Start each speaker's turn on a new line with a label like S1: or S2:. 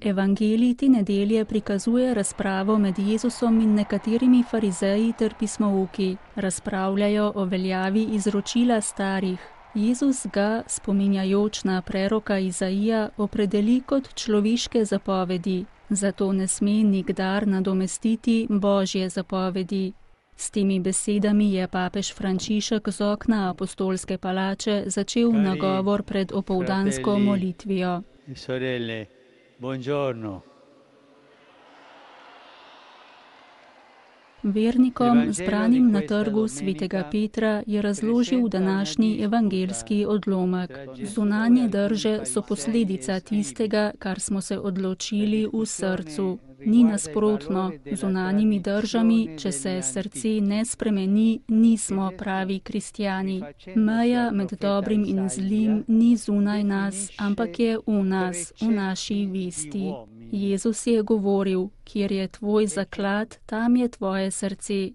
S1: Evangelij te nedelje prikazuje razpravo med Jezusom in nekaterimi farizeji ter pismouki. Razpravljajo o veljavi izročila starih. Jezus ga, spominjajoč na preroka Izaija, opredeli kot človeške zapovedi, zato ne sme nikdar nadomestiti Božje zapovedi. S temi besedami je papež Frančišek z okna apostolske palače začel nagovor pred opoldansko molitvijo.
S2: Sorelle, buongiorno.
S1: Vernikom, zbranim na trgu svetega Petra, je razložil današnji evangeljski odlomek. Zunanje drže so posledica tistega, kar smo se odločili v srcu. Ni nasprotno, zunanjimi držami, če se srce ne spremeni, nismo pravi kristjani. Meja med dobrim in zlim ni zunaj nas, ampak je v nas, v naši vesti. Jezus je govoril, kjer je tvoj zaklad, tam je tvoje srce.